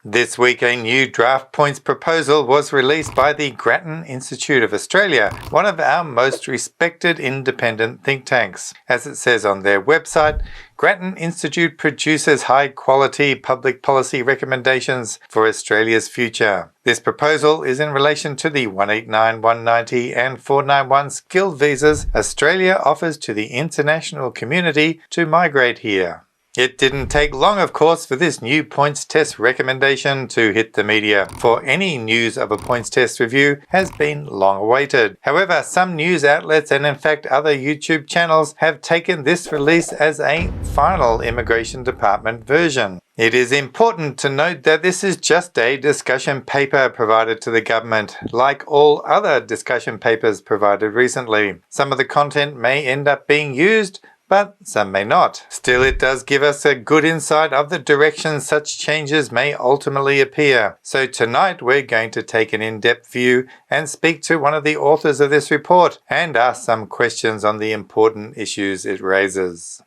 This week, a new draft points proposal was released by the Grattan Institute of Australia, one of our most respected independent think tanks. As it says on their website, Grattan Institute produces high-quality public policy recommendations for Australia's future. This proposal is in relation to the 189, 190 and 491 skilled visas Australia offers to the international community to migrate here. It didn't take long, of course, for this new points test recommendation to hit the media, for any news of a points test review has been long awaited. However, some news outlets and in fact other YouTube channels have taken this release as a final Immigration Department version. It is important to note that this is just a discussion paper provided to the government, like all other discussion papers provided recently. Some of the content may end up being used, but some may not. Still, it does give us a good insight of the direction such changes may ultimately appear. So tonight we're going to take an in-depth view and speak to one of the authors of this report and ask some questions on the important issues it raises.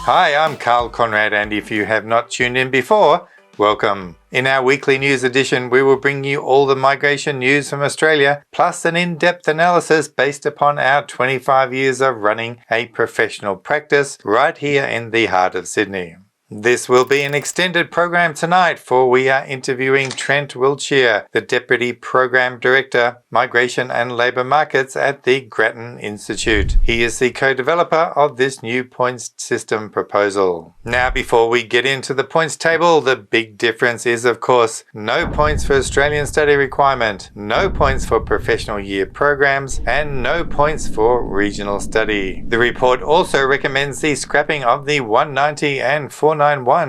Hi, I'm Karl Konrad, and if you have not tuned in before, welcome. In our weekly news edition, we will bring you all the migration news from Australia, plus an in-depth analysis based upon our 25 years of running a professional practice right here in the heart of Sydney. This will be an extended program tonight, for we are interviewing Trent Wiltshire, the Deputy Program Director, Migration and Labour Markets at the Grattan Institute. He is the co-developer of this new points system proposal. Now, before we get into the points table, the big difference is, of course, no points for Australian study requirement, no points for professional year programs, and no points for regional study. The report also recommends the scrapping of the 190 and 491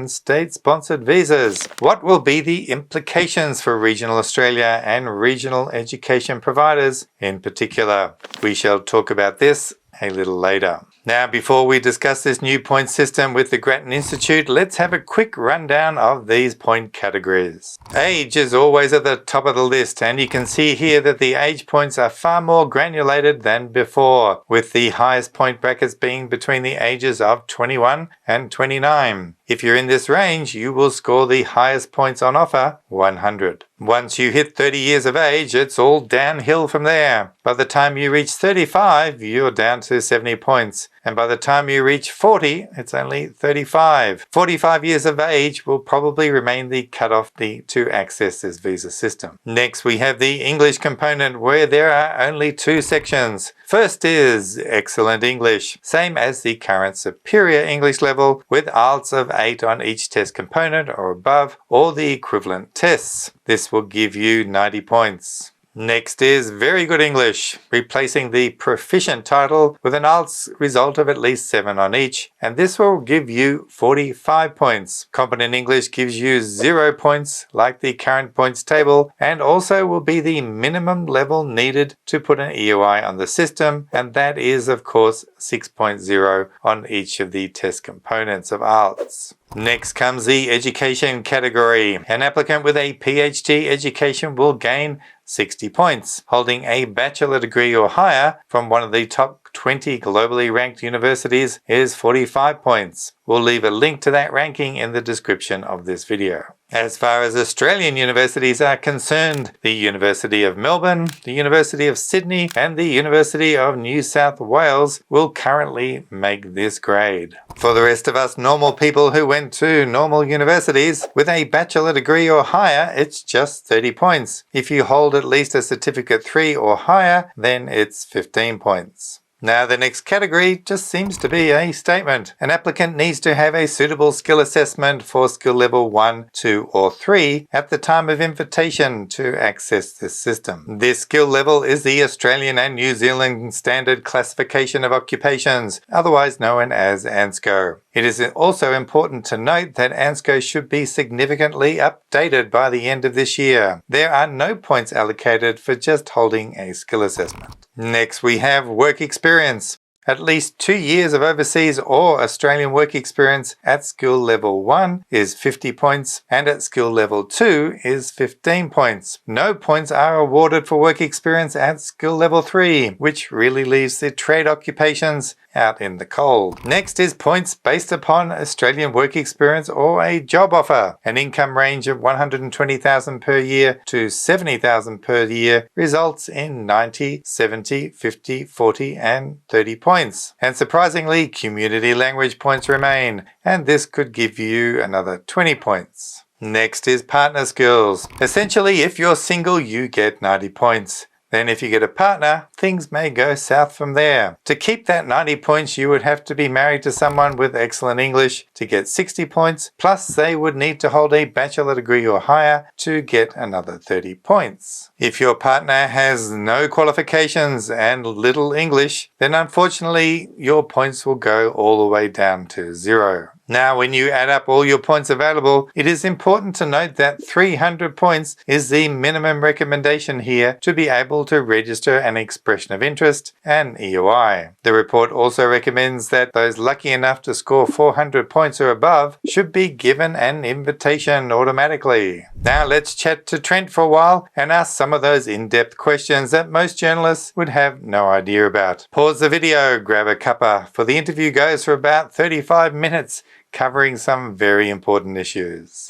state-sponsored visas. What will be the implications for regional Australia and regional education providers in particular? We shall talk about this a little later. Now, before we discuss this new point system with the Grattan Institute, let's have a quick rundown of these point categories. Age is always at the top of the list, and you can see here that the age points are far more granulated than before, with the highest point brackets being between the ages of 21 and 29. If you're in this range, you will score the highest points on offer, 100. Once you hit 30 years of age, it's all downhill from there. By the time you reach 35, you're down to 70 points. And by the time you reach 40, it's only 35. 45 years of age will probably remain the cutoff to access this visa system. Next, we have the English component, where there are only two sections. First is Excellent English, same as the current Superior English level, with IELTS of 8 on each test component or above, or the equivalent tests. This will give you 90 points. Next is Very Good English, replacing the Proficient title with an IELTS result of at least 7 on each, and this will give you 45 points. Competent English gives you 0 points, like the current points table, and also will be the minimum level needed to put an EOI on the system, and that is, of course, 6.0 on each of the test components of IELTS. Next comes the education category. An applicant with a PhD education will gain 60 points. Holding a bachelor degree or higher from one of the top 20 globally ranked universities is 45 points. We'll leave a link to that ranking in the description of this video. As far as Australian universities are concerned, the University of Melbourne, the University of Sydney, and the University of New South Wales will currently make this grade. For the rest of us normal people who went to normal universities, with a bachelor degree or higher, it's just 30 points. If you hold at least a Certificate 3 or higher, then it's 15 points. Now, the next category just seems to be a statement. An applicant needs to have a suitable skill assessment for skill level 1, 2, or 3 at the time of invitation to access this system. This skill level is the Australian and New Zealand Standard Classification of Occupations, otherwise known as ANSCO. It is also important to note that ANSCO should be significantly updated by the end of this year. There are no points allocated for just holding a skill assessment. Next, we have work experience. At least 2 years of overseas or Australian work experience at skill level 1 is 50 points, and at skill level 2 is 15 points. No points are awarded for work experience at skill level 3, which really leaves the trade occupations out in the cold. Next is points based upon Australian work experience or a job offer. An income range of $120,000 per year to $70,000 per year results in 90, 70, 50, 40 and 30 points. And surprisingly, community language points remain, and this could give you another 20 points. Next is partner skills. Essentially, if you're single, you get 90 points. Then if you get a partner, things may go south from there. To keep that 90 points, you would have to be married to someone with excellent English to get 60 points, plus they would need to hold a bachelor degree or higher to get another 30 points. If your partner has no qualifications and little English, then unfortunately your points will go all the way down to 0. Now, when you add up all your points available, it is important to note that 300 points is the minimum recommendation here to be able to register an expression of interest, an EOI. The report also recommends that those lucky enough to score 400 points or above should be given an invitation automatically. Now let's chat to Trent for a while and ask some of those in-depth questions that most journalists would have no idea about. Pause the video, grab a cuppa, for the interview goes for about 35 minutes, covering some very important issues.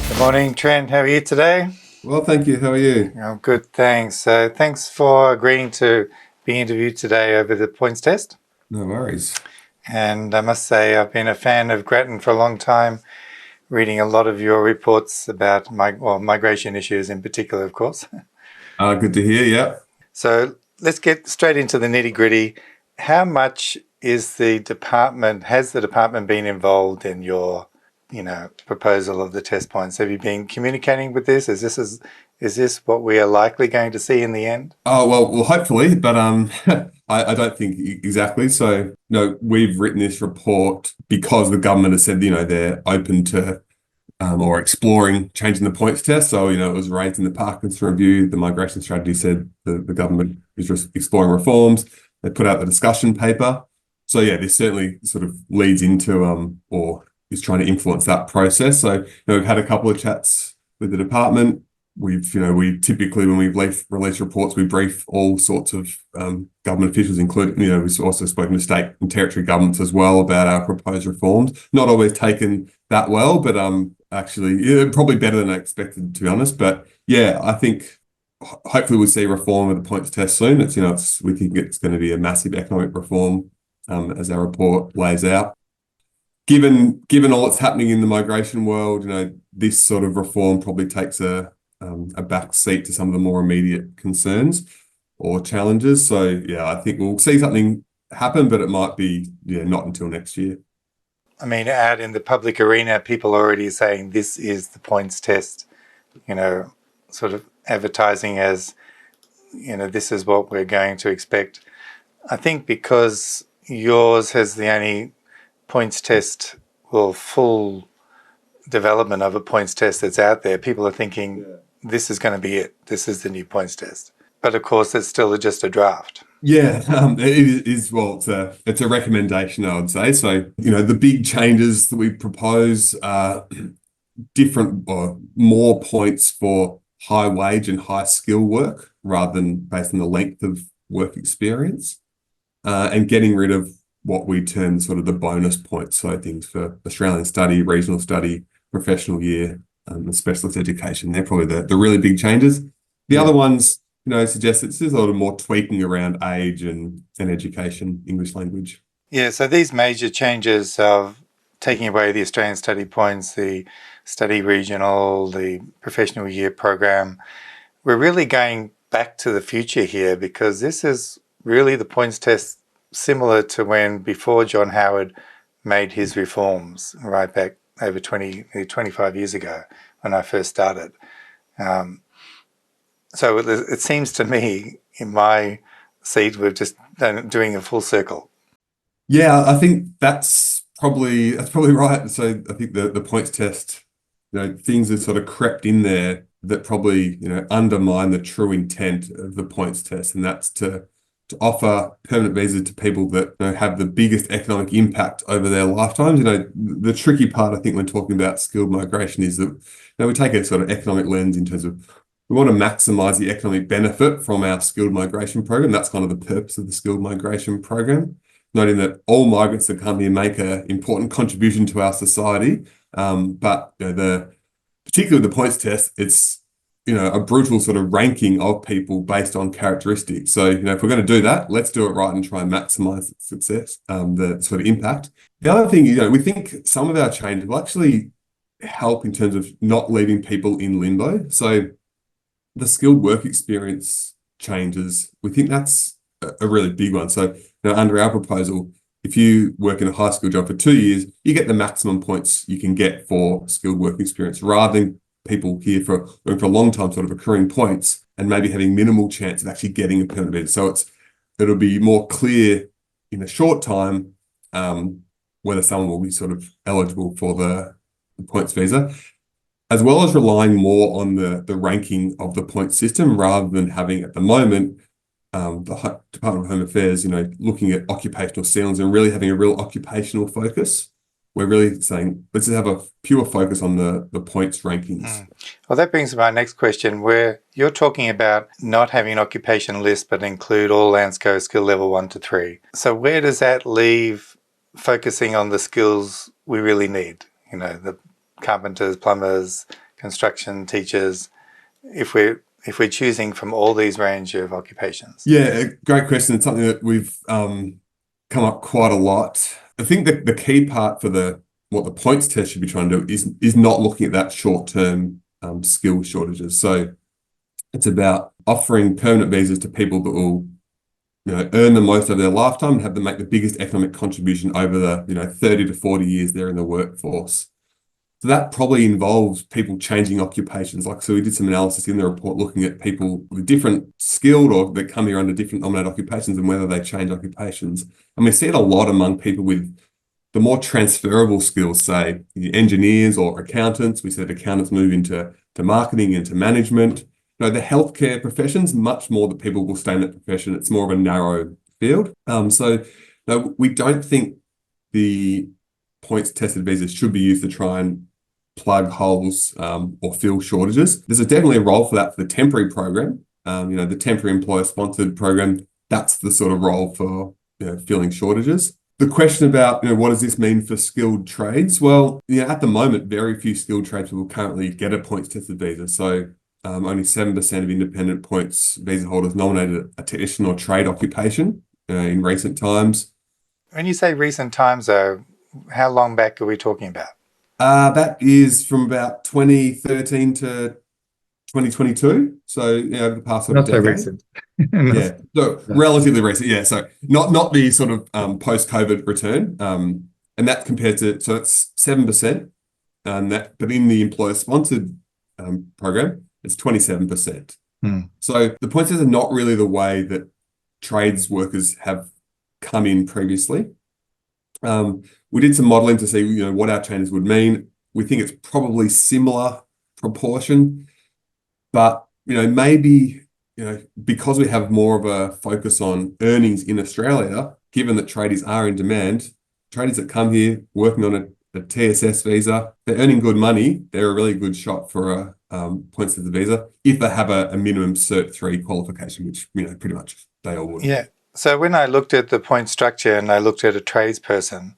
Good morning, Trent. How are you today? Well, thank you. How are you? I'm good, thanks. So thanks for agreeing to be interviewed today over the points test. No worries. And I must say I've been a fan of Grattan for a long time, reading a lot of your reports about migration issues in particular, of course. Good to hear, yeah. So let's get straight into the nitty-gritty. How much has the department been involved in your, proposal of the test points? Have you been communicating with this? Is this what we are likely going to see in the end? Oh, well, hopefully, but I don't think exactly. So, we've written this report because the government has said, they're open to or exploring changing the points test. So, it was raised in the Parkinson Review. The migration strategy said the government is just exploring reforms. They put out the discussion paper. So, yeah, this certainly sort of leads into or is trying to influence that process. So, we've had a couple of chats with the department. We typically, when we release reports, we brief all sorts of government officials, including, we've also spoken to state and territory governments as well about our proposed reforms. Not always taken that well, but actually, probably better than I expected, to be honest. But yeah, I think hopefully we'll see reform of the points test soon. We think it's going to be a massive economic reform, as our report lays out. Given all that's happening in the migration world, this sort of reform probably takes a back seat to some of the more immediate concerns or challenges. So yeah, I think we'll see something happen, but it might be not until next year. I mean, out in the public arena, people are already saying this is the points test, sort of advertising as, this is what we're going to expect. I think because yours has the only points test, full development of a points test that's out there, people are thinking this is going to be it. This is the new points test. But of course, it's still just a draft. Yeah, it is. Well, it's a recommendation, I would say. So, the big changes that we propose are different or more points for high wage and high skill work rather than based on the length of work experience, and getting rid of what we term sort of the bonus points. So things for Australian study, regional study, professional year, and specialist education. They're probably the really big changes. The other ones, suggest it's just a lot of more tweaking around age and education, English language. Yeah, so these major changes of taking away the Australian study points, the study regional, the professional year program, we're really going back to the future here, because this is really the points test similar to before John Howard made his reforms right back over 25 years ago when I first started. So it seems to me, in my seat, we're just doing a full circle. Yeah, I think that's probably right. So I think the points test things have sort of crept in there that probably, undermine the true intent of the points test, and that's to offer permanent visas to people that have the biggest economic impact over their lifetimes. The tricky part, I think, when talking about skilled migration is that we take a sort of economic lens in terms of we want to maximise the economic benefit from our skilled migration program. That's kind of the purpose of the skilled migration program, noting that all migrants that come here make an important contribution to our society. But particularly the points test, it's a brutal sort of ranking of people based on characteristics. So, if we're going to do that, let's do it right and try and maximise the success, the sort of impact. The other thing, we think some of our changes will actually help in terms of not leaving people in limbo. So the skilled work experience changes, we think that's a really big one. So, under our proposal, if you work in a high school job for 2 years, you get the maximum points you can get for skilled work experience, rather than people here for a long time sort of accruing points and maybe having minimal chance of actually getting a permanent visa. So it'll be more clear in a short time whether someone will be sort of eligible for the points visa, as well as relying more on the ranking of the point system rather than having at the moment the Department of Home Affairs, looking at occupational ceilings and really having a real occupational focus. We're really saying, let's have a pure focus on the points rankings. Well, that brings me to my next question, where you're talking about not having an occupation list, but include all Landsco skill level 1 to 3. So where does that leave focusing on the skills we really need? The carpenters, plumbers, construction teachers, if we're choosing from all these range of occupations? Yeah, great question. It's something that we've come up quite a lot. I think that the key part for what the points test should be trying to do is not looking at that short-term skill shortages. So it's about offering permanent visas to people that will earn the most over their lifetime and have them make the biggest economic contribution over the 30 to 40 years they're in the workforce. So that probably involves people changing occupations. So we did some analysis in the report looking at people with different skilled or that come here under different nominated occupations and whether they change occupations. And we see it a lot among people with the more transferable skills, say engineers or accountants. We said accountants move into marketing, into management. The healthcare professions, much more that people will stay in that profession. It's more of a narrow field. So we don't think the points tested visas should be used to try and plug holes or fill shortages. There's definitely a role for that for the temporary program. The temporary employer sponsored program, that's the sort of role for filling shortages. The question about what does this mean for skilled trades? Well, at the moment, very few skilled trades will currently get a points tested visa. So only 7% of independent points visa holders nominated a technician or trade occupation in recent times. When you say recent times, though, how long back are we talking about? That is from about 2013 to 2022. So, over the past sort of decade. Not so recent. Yeah, so relatively recent. Yeah, so not the sort of post-COVID return. And that compared to, so that's 7%. But in the employer-sponsored program, it's 27%. So the points are not really the way that trades workers have come in previously. We did some modelling to see, what our changes would mean. We think it's probably similar proportion, but maybe because we have more of a focus on earnings in Australia, given that tradies are in demand, tradies that come here working on a TSS visa, they're earning good money. They're a really good shot for a points to the visa if they have a minimum Cert 3 qualification, which pretty much they all would. Yeah. So when I looked at the point structure and I looked at a tradesperson,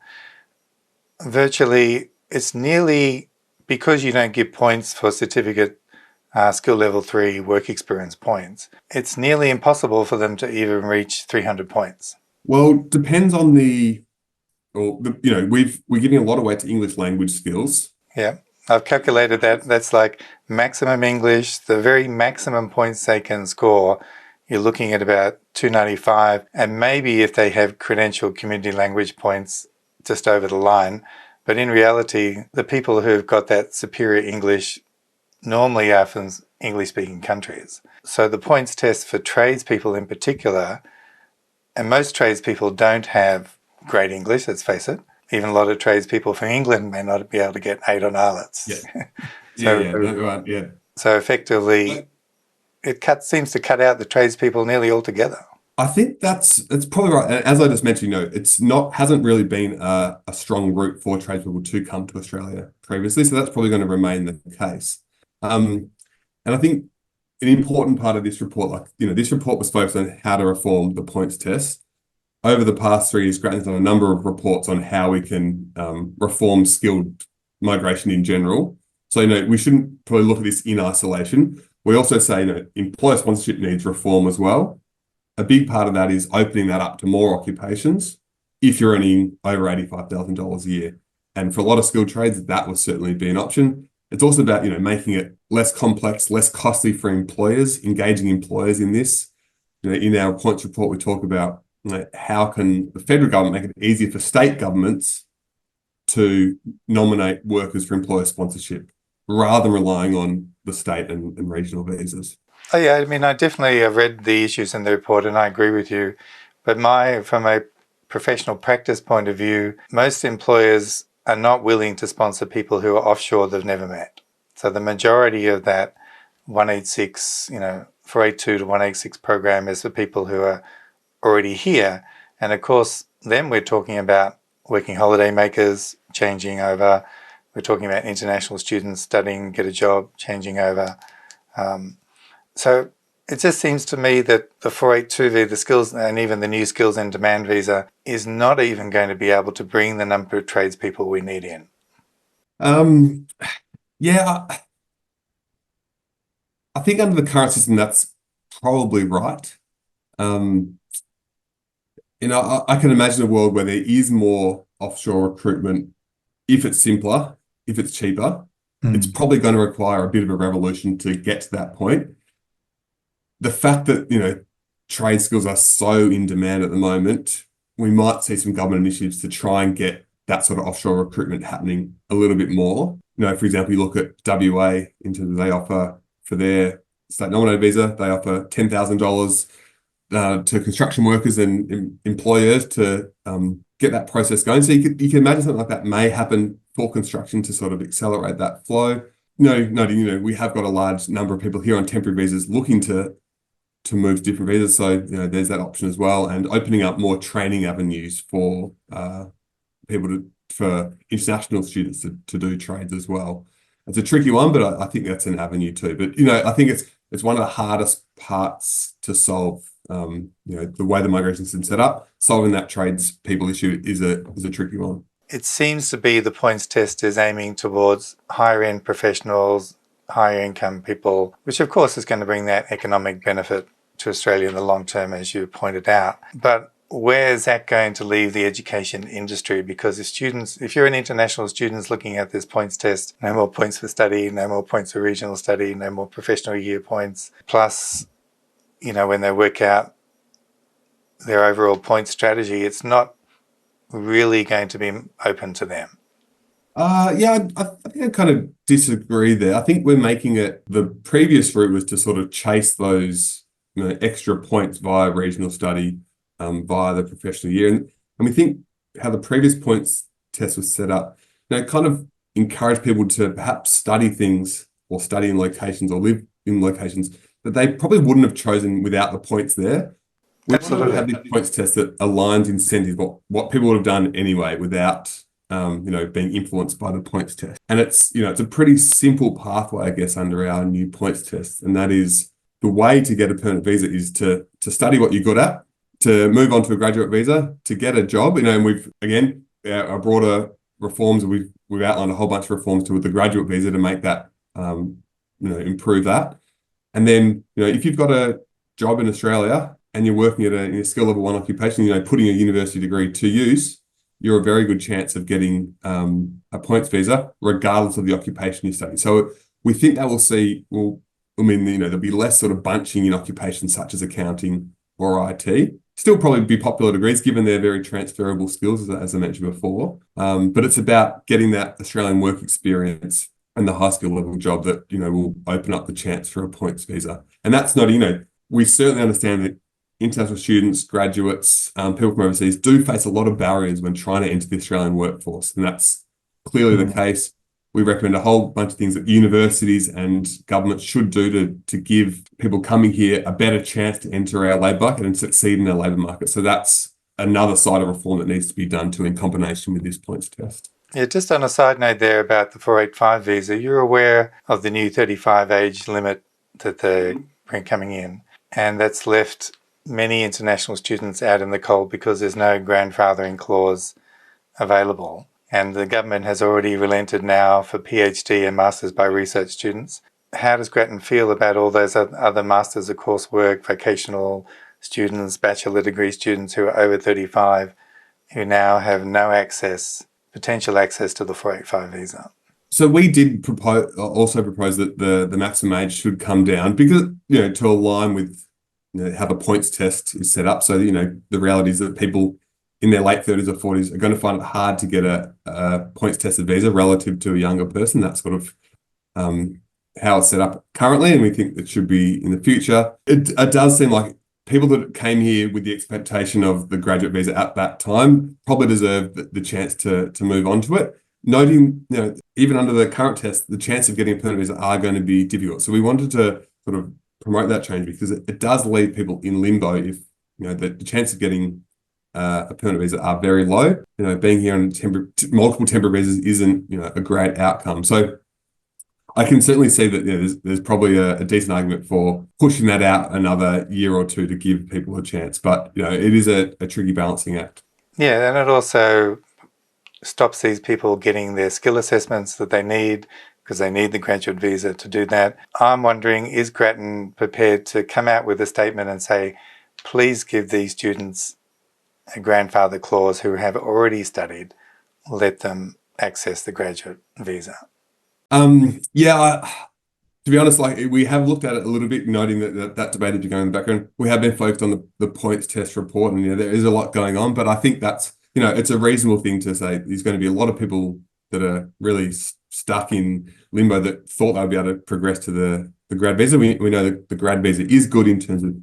virtually it's nearly, because you don't give points for certificate skill level 3 work experience points, it's nearly impossible for them to even reach 300 points. Well, depends on we're giving a lot of weight to English language skills. Yeah, I've calculated that. That's like maximum English, the very maximum points they can score. You're looking at about 295, and maybe if they have credentialed community language points just over the line. But in reality, the people who've got that superior English normally are from English-speaking countries. So the points test for tradespeople in particular, and most tradespeople don't have great English, let's face it. even a lot of tradespeople from England may not be able to get 8 on IELTS. Yeah. So, Yeah. so effectively, seems to cut out the tradespeople nearly altogether. I think that's probably right. And as I just mentioned, hasn't really been a strong route for tradespeople to come to Australia previously. So that's probably going to remain the case. And I think an important part of this report, this report was focused on how to reform the points test. Over the past 3 years, Grattan's done a number of reports on how we can reform skilled migration in general. So, we shouldn't probably look at this in isolation. We also say, employer sponsorship needs reform as well. A big part of that is opening that up to more occupations if you're earning over $85,000 a year. And for a lot of skilled trades, that would certainly be an option. It's also about, making it less complex, less costly for employers, engaging employers in this. In our points report, we talk about how can the federal government make it easier for state governments to nominate workers for employer sponsorship rather than relying on the state and regional visas. Oh yeah, I mean, I definitely have read the issues in the report and I agree with you. But from a professional practice point of view, most employers are not willing to sponsor people who are offshore they've never met. So the majority of that 186, 482 to 186 program is for people who are already here. And of course, then we're talking about working holiday makers changing over. We're talking about international students studying, get a job, changing over. So it just seems to me that the 482 visa, the skills, and even the new skills and demand visa is not even going to be able to bring the number of tradespeople we need in. Yeah, I think under the current system, that's probably right. I can imagine a world where there is more offshore recruitment. If it's simpler, if it's cheaper, it's probably going to require a bit of a revolution to get to that point. The fact that, trade skills are so in demand at the moment, we might see some government initiatives to try and get that sort of offshore recruitment happening a little bit more. For example, you look at WA in terms of they offer for their state nominated visa, they offer $10,000 to construction workers and employers to get that process going. So you can imagine something like that may happen for construction to sort of accelerate that flow. Noting, we have got a large number of people here on temporary visas looking to move to different visas. So, there's that option as well, and opening up more training avenues for for international students to do trades as well. It's a tricky one, but I think that's an avenue too. But, I think it's one of the hardest parts to solve. The way the migration system set up, solving that tradespeople issue is a tricky one. It seems to be the points test is aiming towards higher end professionals, higher income people, which of course is going to bring that economic benefit to Australia in the long term, as you pointed out. But where is that going to leave the education industry? Because if you're an international student looking at this points test, no more points for study, no more points for regional study, no more professional year points. Plus, when they work out their overall point strategy, it's not really going to be open to them. Yeah, I think I kind of disagree there. I think we're making it, the previous route was to sort of chase those extra points via regional study, via the professional year. And we think how the previous points test was set up, kind of encourage people to perhaps study things or study in locations or live in locations that they probably wouldn't have chosen without the points there. We sort of have this points test that aligns incentives, what people would have done anyway without being influenced by the points test. And it's a pretty simple pathway, I guess, under our new points test. And that is the way to get a permanent visa is to study what you're good at, to move on to a graduate visa, to get a job. And we've, again, our broader reforms, we've outlined a whole bunch of reforms to the graduate visa to make that, improve that. And then, if you've got a job in Australia and you're working at a skill level 1 occupation, putting a university degree to use, you're a very good chance of getting a points visa, regardless of the occupation you study. So we think that there'll be less sort of bunching in occupations such as accounting or IT. Still probably be popular degrees given they're very transferable skills, as I mentioned before. But it's about getting that Australian work experience and the high skill level job that, will open up the chance for a points visa. And that's not, we certainly understand that international students, graduates, people from overseas do face a lot of barriers when trying to enter the Australian workforce. And that's clearly the case. We recommend a whole bunch of things that universities and governments should do to give people coming here a better chance to enter our labour market and succeed in our labour market. So that's another side of reform that needs to be done too in combination with this points test. Yeah, just on a side note there about the 485 visa, you're aware of the new 35 age limit that they're coming in, and that's left many international students out in the cold because there's no grandfathering clause available. And the government has already relented now for PhD and Masters by Research students. How does Grattan feel about all those other Masters of coursework, vocational students, bachelor degree students who are over 35, who now have no access, potential access to the 485 visa? So we did also propose that the maximum age should come down because, to align with how the points test is set up. So, the reality is that people in their late 30s or 40s are going to find it hard to get a points tested visa relative to a younger person. That's sort of how it's set up currently, and we think it should be in the future. It does seem like people that came here with the expectation of the graduate visa at that time probably deserve the chance to move on to it. Noting, even under the current test, the chance of getting a permanent visa are going to be difficult. So we wanted to sort of promote that change because it does leave people in limbo if, the chance of getting a permanent visa are very low. Being here on multiple temporary visas isn't, a great outcome. So I can certainly see that there's probably a decent argument for pushing that out another year or two to give people a chance. But, it is a tricky balancing act. Yeah, and it also stops these people getting their skill assessments that they need because they need the graduate visa to do that. I'm wondering, is Grattan prepared to come out with a statement and say, please give these students a grandfather clause who have already studied, let them access the graduate visa? To be honest, we have looked at it a little bit, noting that debate has been going in the background. We have been focused on the points test report, and there is a lot going on. But I think that's it's a reasonable thing to say. There's going to be a lot of people that are really stuck in limbo that thought they'd be able to progress to the grad visa. We know that the grad visa is good in terms of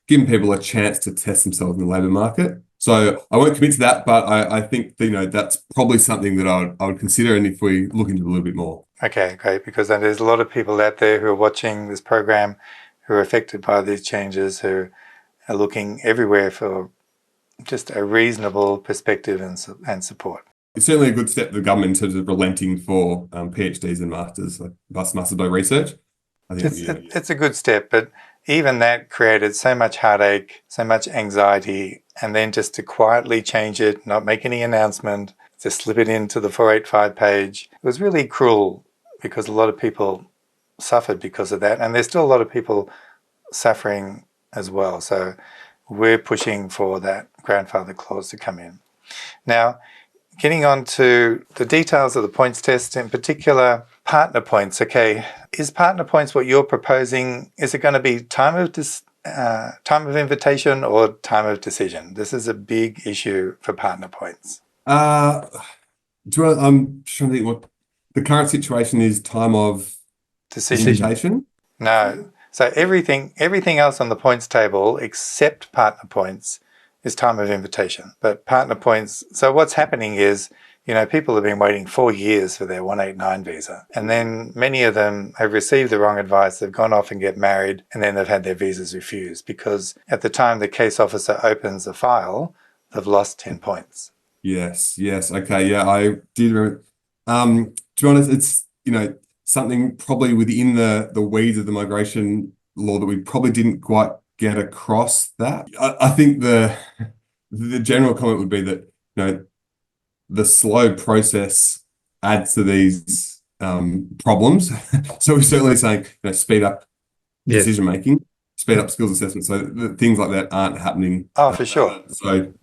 giving people a chance to test themselves in the labour market. So I won't commit to that, but I think that's probably something that I would consider, and if we look into it a little bit more. Okay, great, because there's a lot of people out there who are watching this program who are affected by these changes, who are looking everywhere for just a reasonable perspective and support. It's certainly a good step for the government in terms of relenting for PhDs and masters, like Masters by Research. I think it's a good step, but even that created so much heartache, so much anxiety, and then just to quietly change it, not make any announcement, to slip it into the 485 page, it was really cruel because a lot of people suffered because of that, and there's still a lot of people suffering as well. So we're pushing for that grandfather clause to come in. Now, getting on to the details of the points test, in particular, partner points. Okay, is partner points what you're proposing? Is it going to be time of invitation or time of decision? This is a big issue for partner points. I'm trying to think what the current situation is. Time of invitation? No. So everything else on the points table except partner points is time of invitation. But partner points, so what's happening is, people have been waiting 4 years for their 189 visa. And then many of them have received the wrong advice. They've gone off and get married, and then they've had their visas refused because at the time the case officer opens the file, they've lost 10 points. Yes. Okay. Yeah, I did remember. To be honest, it's, something probably within the weeds of the migration law that we probably didn't quite get across that. I think the general comment would be that, the slow process adds to these problems. So we're certainly saying, speed up decision making, speed up skills assessment. So things like that aren't happening. Oh, for sure. So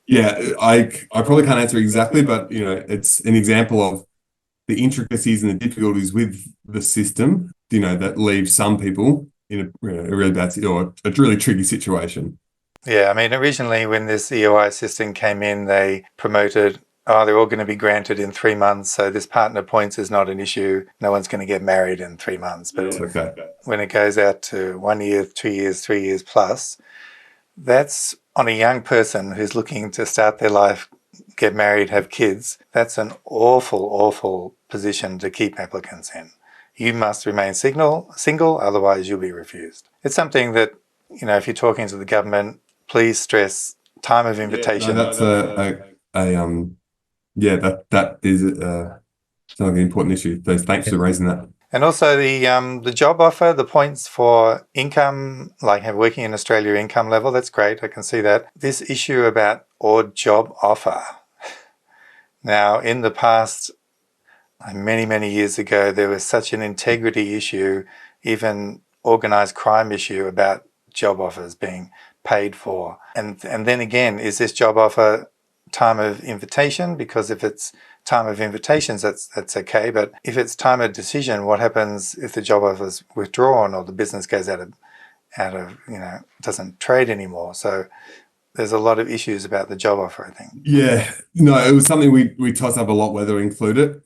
yeah, I probably can't answer exactly, but it's an example of the intricacies and the difficulties with the system, that leave some people in a really bad or a really tricky situation. Yeah, originally when this EOI system came in, they promoted, they're all going to be granted in 3 months, so this partner points is not an issue. No one's going to get married in 3 months. But when it goes out to 1 year, 2 years, 3 years plus, That's on a young person who's looking to start their life, get married, have kids. That's an awful, awful position to keep applicants in. You must remain single, otherwise you'll be refused. It's something that, if you're talking to the government, please stress time of invitation. Yeah, that is sounds like an important issue. So thanks for raising that. And also the job offer, the points for income, like working in Australia income level, that's great. I can see that. This issue about odd job offer. Now, in the past, many, many years ago, there was such an integrity issue, even organised crime issue about job offers being paid for. And then again, is this job offer time of invitation? Because if it's time of invitations, that's okay. But if it's time of decision, what happens if the job offer is withdrawn or the business goes out of doesn't trade anymore? So there's a lot of issues about the job offer, I think. Yeah, no, it was something we tossed up a lot whether to include it.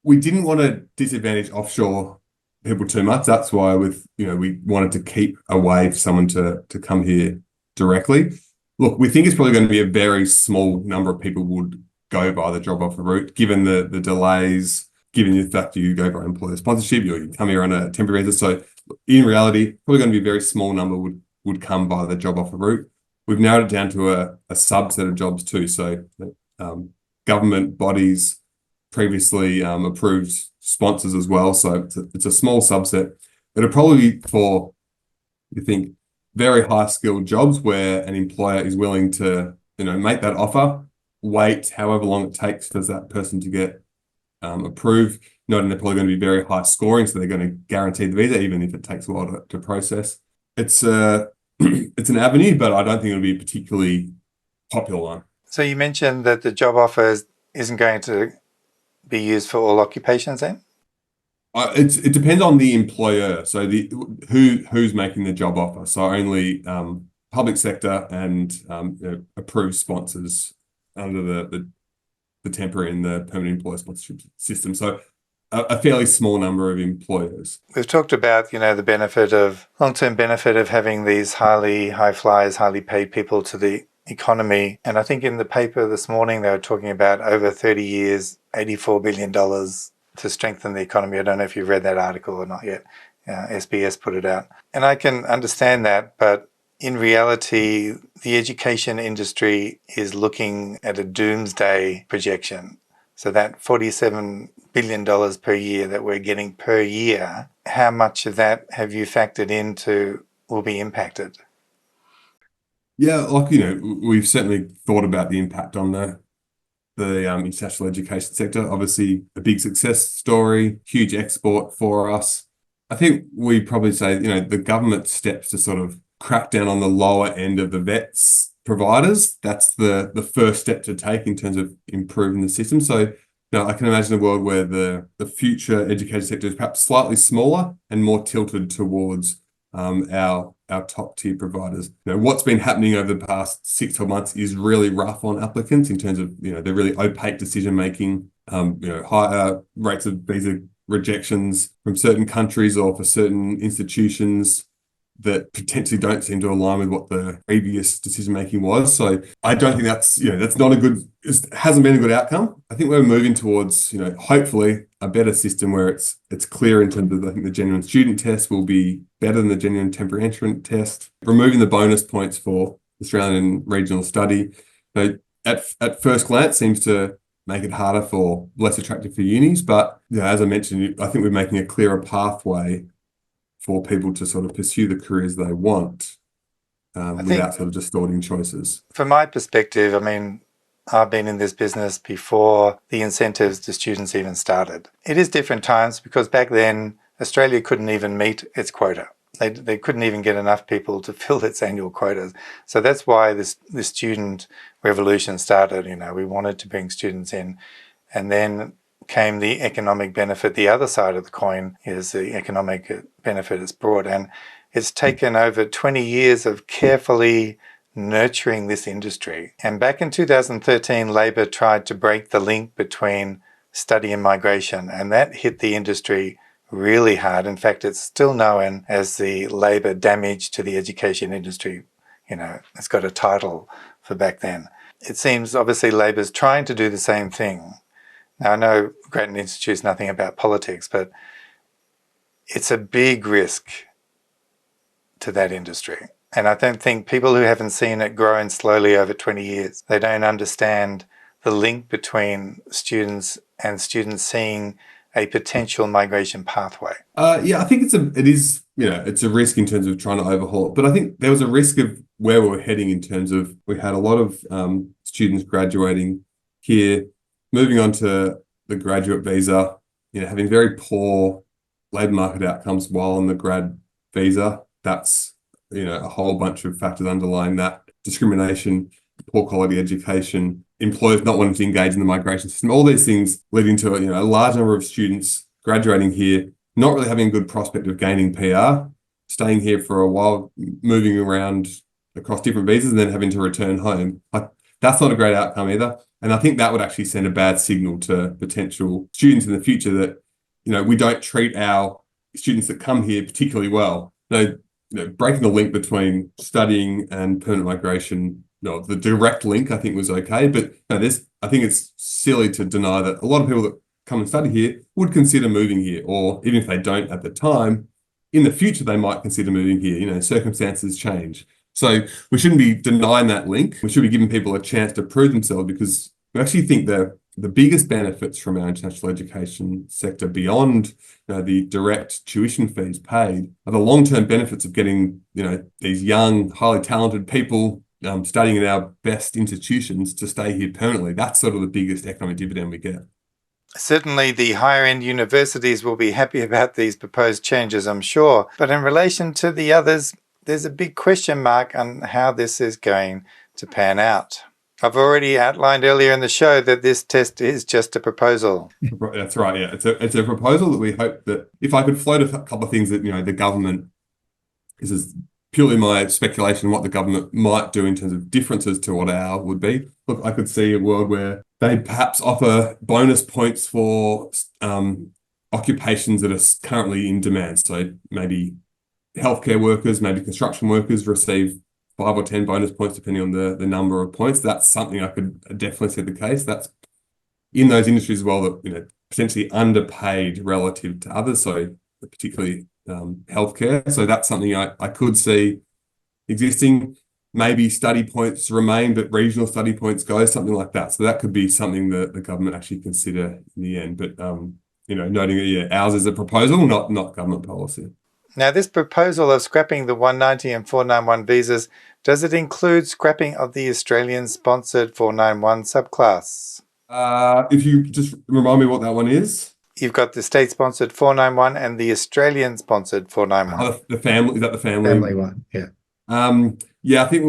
We didn't want to disadvantage offshore people too much. That's why we wanted to keep a way for someone to come here directly. Look, we think it's probably going to be a very small number of people would go by the job offer route, given the delays, given the fact you go by employer sponsorship, you come here on a temporary visa. So in reality, probably going to be a very small number would come by the job offer route. We've narrowed it down to a subset of jobs too. So government bodies, previously approved sponsors as well. So it's a small subset. It'll probably be for, you think, very high skilled jobs where an employer is willing to, make that offer, wait however long it takes for that person to get approved, knowing they're probably going to be very high scoring, so they're going to guarantee the visa, even if it takes a while to process. It's it's an avenue, but I don't think it'll be a particularly popular one. So you mentioned that the job offer isn't going to be used for all occupations then? It depends on the employer. So who's making the job offer. So only public sector and approved sponsors under the temporary and the permanent employer sponsorship system. So a fairly small number of employers. We've talked about, the long-term benefit of having these high flyers, highly paid people to the economy. And I think in the paper this morning, they were talking about over 30 years, $84 billion to strengthen the economy. I don't know if you've read that article or not yet. SBS put it out. And I can understand that, but in reality, the education industry is looking at a doomsday projection. So that $47 billion per year that we're getting per year, how much of that have you factored into will be impacted? Yeah, we've certainly thought about the impact on the international education sector. Obviously, a big success story, huge export for us. I think we probably say, the government steps to sort of crack down on the lower end of the vets providers. That's the first step to take in terms of improving the system. So, I can imagine a world where the future education sector is perhaps slightly smaller and more tilted towards our top tier providers. What's been happening over the past 6 to 12 months is really rough on applicants in terms of, they're really opaque decision making, higher rates of visa rejections from certain countries or for certain institutions that potentially don't seem to align with what the previous decision making was. So I don't think that's not it hasn't been a good outcome. I think we're moving towards, hopefully a better system where it's clear in terms of, I think the genuine student test will be better than the genuine temporary entrant test, removing the bonus points for Australian and regional study. At first glance seems to make it harder for less attractive for unis, but as I mentioned, I think we're making a clearer pathway for people to sort of pursue the careers they want without sort of distorting choices. From my perspective, I've been in this business before the incentives to students even started. It is different times because back then Australia couldn't even meet its quota. They couldn't even get enough people to fill its annual quotas. So that's why this student revolution started. We wanted to bring students in, and then came the economic benefit. The other side of the coin is the economic benefit it's brought, and it's taken over 20 years of carefully nurturing this industry. And back in 2013, Labor tried to break the link between study and migration, and that hit the industry really hard. In fact, it's still known as the Labor damage to the education industry, it's got a title for back then. It seems obviously Labor's trying to do the same thing. Now, I know Grattan Institute's nothing about politics, but it's a big risk to that industry. And I don't think people who haven't seen it growing slowly over 20 years, they don't understand the link between students and students seeing a potential migration pathway. I think it's a risk in terms of trying to overhaul it. But I think there was a risk of where we were heading in terms of we had a lot of students graduating here, moving on to the graduate visa, having very poor labour market outcomes while on the grad visa. That's, a whole bunch of factors underlying that. Discrimination, poor quality education, employers not wanting to engage in the migration system, all these things leading to a large number of students graduating here, not really having a good prospect of gaining PR, staying here for a while, moving around across different visas and then having to return home. That's not a great outcome either. And I think that would actually send a bad signal to potential students in the future that, we don't treat our students that come here particularly well. Breaking the link between studying and permanent migration, the direct link I think was okay, but I think it's silly to deny that a lot of people that come and study here would consider moving here, or even if they don't at the time, in the future they might consider moving here. Circumstances change. So we shouldn't be denying that link. We should be giving people a chance to prove themselves, because we actually think the biggest benefits from our international education sector beyond the direct tuition fees paid are the long-term benefits of getting these young, highly talented people studying in our best institutions to stay here permanently. That's sort of the biggest economic dividend we get. Certainly the higher-end universities will be happy about these proposed changes, I'm sure. But in relation to the others, there's a big question mark on how this is going to pan out. I've already outlined earlier in the show that this test is just a proposal. That's right, yeah. It's a proposal that we hope that, if I could float a couple of things that, the government, this is purely my speculation, what the government might do in terms of differences to what our would be. Look, I could see a world where they perhaps offer bonus points for occupations that are currently in demand. So maybe healthcare workers, maybe construction workers receive 5 or 10 bonus points depending on the number of points. That's something I could definitely see the case. That's in those industries as well that potentially underpaid relative to others, so particularly healthcare. So that's something I could see existing. Maybe study points remain, but regional study points go, something like that. So that could be something that the government actually consider in the end. But noting that ours is a proposal, not government policy. Now, this proposal of scrapping the 190 and 491 visas, does it include scrapping of the Australian-sponsored 491 subclass? If you just remind me what that one is. You've got the state-sponsored 491 and the Australian-sponsored 491. The family, is that the family? Family one, yeah. I think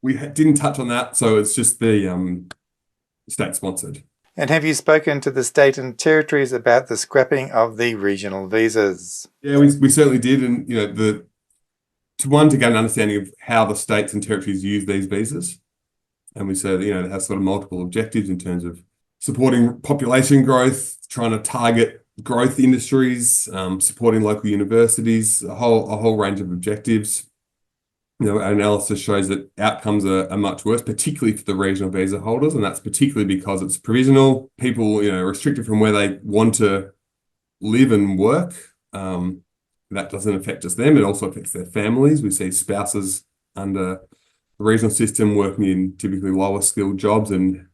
we didn't touch on that, so it's just the state-sponsored. And have you spoken to the state and territories about the scrapping of the regional visas? Yeah, we certainly did, and to get an understanding of how the states and territories use these visas, and we said it has sort of multiple objectives in terms of supporting population growth, trying to target growth industries, supporting local universities, a whole range of objectives. Our analysis shows that outcomes are much worse, particularly for the regional visa holders, and that's particularly because it's provisional. People, restricted from where they want to live and work. That doesn't affect just them; it also affects their families. We see spouses under the regional system working in typically lower skilled jobs and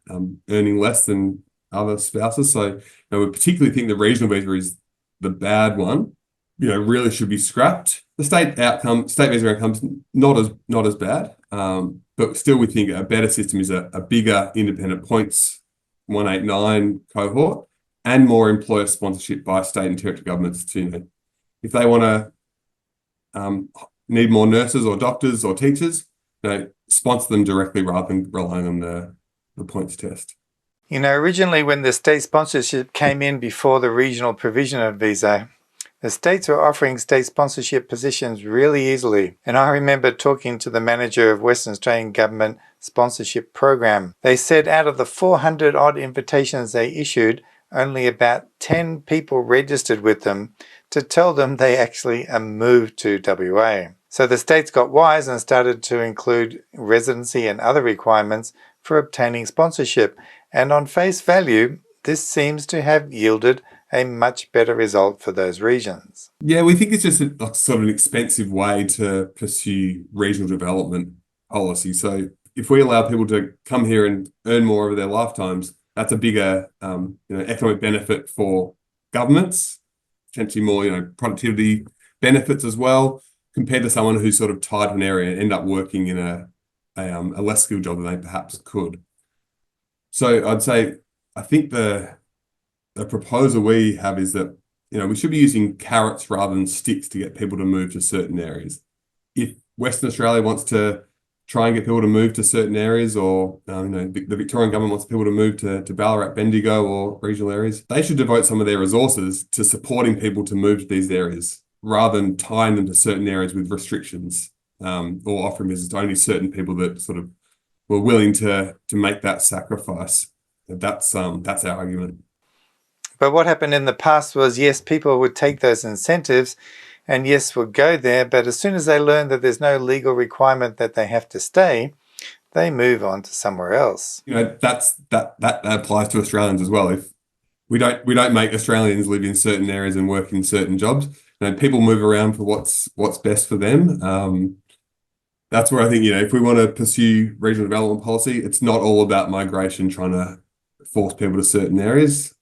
earning less than other spouses. So, we particularly think the regional visa is the bad one. Really should be scrapped. The state visa outcome's not as bad, but still we think a better system is a bigger independent points 189 cohort and more employer sponsorship by state and territory governments to, if they want to need more nurses or doctors or teachers, sponsor them directly rather than relying on the points test. Originally when the state sponsorship came in before the regional provision of visa, the states were offering state sponsorship positions really easily, and I remember talking to the manager of Western Australian Government sponsorship program. They said out of the 400 odd invitations they issued, only about 10 people registered with them to tell them they actually moved to WA. So the states got wise and started to include residency and other requirements for obtaining sponsorship. And on face value, this seems to have yielded a much better result for those regions. Yeah, we think it's just a sort of an expensive way to pursue regional development policy. So if we allow people to come here and earn more over their lifetimes, that's a bigger economic benefit for governments, potentially more productivity benefits as well, compared to someone who's sort of tied to an area and end up working in a less skilled job than they perhaps could. So I'd say I think the proposal we have is that we should be using carrots rather than sticks to get people to move to certain areas. If Western Australia wants to try and get people to move to certain areas, or the Victorian government wants people to move to Ballarat, Bendigo, or regional areas, they should devote some of their resources to supporting people to move to these areas, rather than tying them to certain areas with restrictions, or offering visits to only certain people that sort of were willing to make that sacrifice. That's our argument. But what happened in the past was, yes, people would take those incentives and yes, would go there, but as soon as they learn that there's no legal requirement that they have to stay, they move on to somewhere else. That applies to Australians as well. If we don't make Australians live in certain areas and work in certain jobs, people move around for what's best for them. That's where I think, if we want to pursue regional development policy, it's not all about migration trying to force people to certain areas.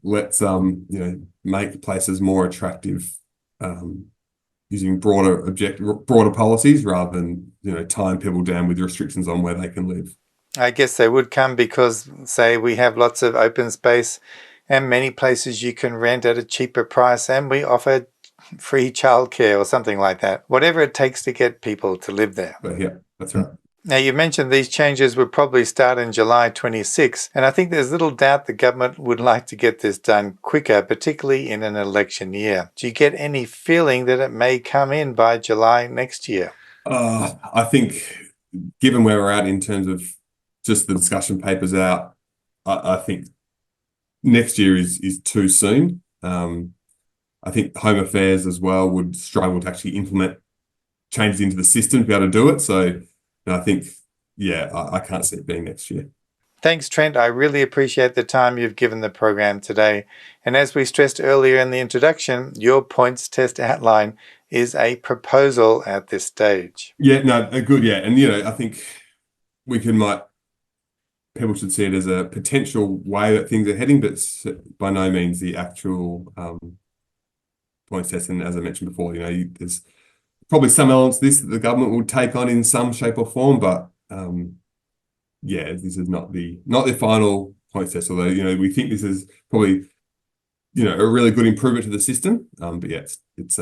Let's make places more attractive, using broader policies rather than tying people down with restrictions on where they can live. I guess they would come because, say, we have lots of open space and many places you can rent at a cheaper price, and we offer free childcare or something like that. Whatever it takes to get people to live there. But yeah, that's right. Now, you mentioned these changes would probably start in July 26, and I think there's little doubt the government would like to get this done quicker, particularly in an election year. Do you get any feeling that it may come in by July next year? I think, given where we're at in terms of just the discussion papers out, I think next year is too soon. I think Home Affairs as well would struggle to actually implement changes into the system to be able to do it. So I think, I can't see it being next year. Thanks, Trent. I really appreciate the time you've given the program today. And as we stressed earlier in the introduction, your points test outline is a proposal at this stage. Yeah, no, good. Yeah. And, I think people should see it as a potential way that things are heading, but by no means the actual points test. And as I mentioned before, there's probably some elements of this that the government will take on in some shape or form, but this is not the final points test. Although we think this is probably a really good improvement to the system. But yeah, it's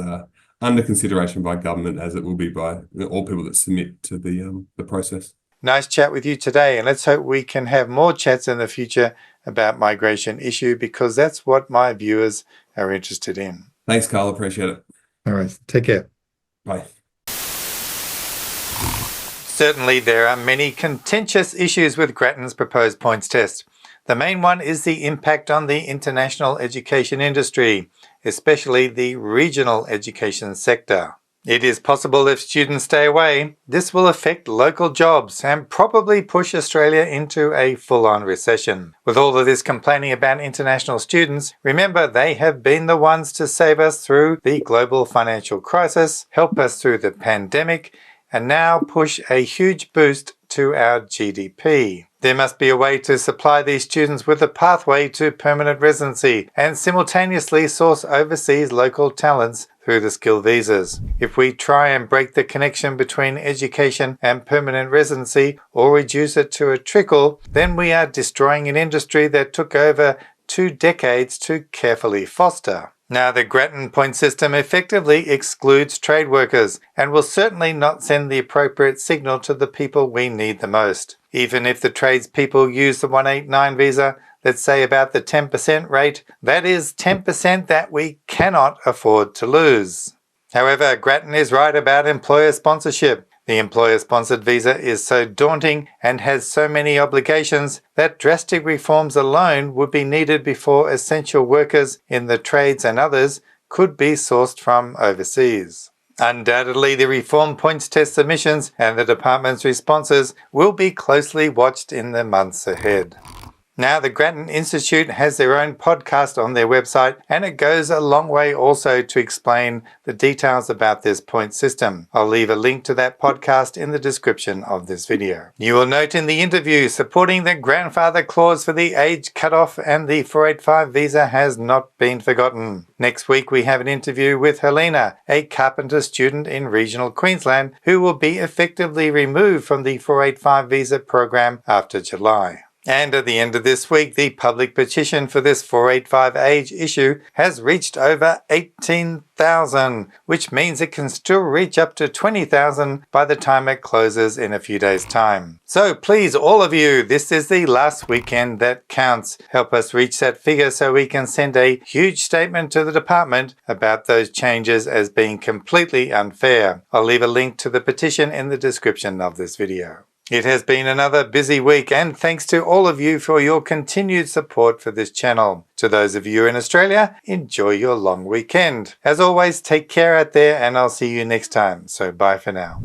under consideration by government, as it will be by all people that submit to the process. Nice chat with you today, and let's hope we can have more chats in the future about migration issue, because that's what my viewers are interested in. Thanks, Karl. Appreciate it. All right. Take care. Bye. Certainly, there are many contentious issues with Grattan's proposed points test. The main one is the impact on the international education industry, especially the regional education sector. It is possible if students stay away, this will affect local jobs and probably push Australia into a full-on recession. With all of this complaining about international students, remember they have been the ones to save us through the global financial crisis, help us through the pandemic, and now push a huge boost to our GDP. There must be a way to supply these students with a pathway to permanent residency and simultaneously source overseas local talents through the skill visas. If we try and break the connection between education and permanent residency or reduce it to a trickle, then we are destroying an industry that took over 2 decades to carefully foster. Now, the Grattan point system effectively excludes trade workers and will certainly not send the appropriate signal to the people we need the most. Even if the tradespeople use the 189 visa, let's say about the 10% rate, that is 10% that we cannot afford to lose. However, Grattan is right about employer sponsorship. The employer-sponsored visa is so daunting and has so many obligations that drastic reforms alone would be needed before essential workers in the trades and others could be sourced from overseas. Undoubtedly, the Reform Points Test submissions and the Department's responses will be closely watched in the months ahead. Now, the Grattan Institute has their own podcast on their website, and it goes a long way also to explain the details about this point system. I'll leave a link to that podcast in the description of this video. You will note in the interview supporting the grandfather clause for the age cutoff and the 485 visa has not been forgotten. Next week we have an interview with Helena, a carpenter student in regional Queensland who will be effectively removed from the 485 visa program after July. And at the end of this week, the public petition for this 485 age issue has reached over 18,000, which means it can still reach up to 20,000 by the time it closes in a few days' time. So please, all of you, this is the last weekend that counts. Help us reach that figure so we can send a huge statement to the department about those changes as being completely unfair. I'll leave a link to the petition in the description of this video. It has been another busy week, and thanks to all of you for your continued support for this channel. To those of you in Australia, enjoy your long weekend. As always, take care out there, and I'll see you next time. So bye for now.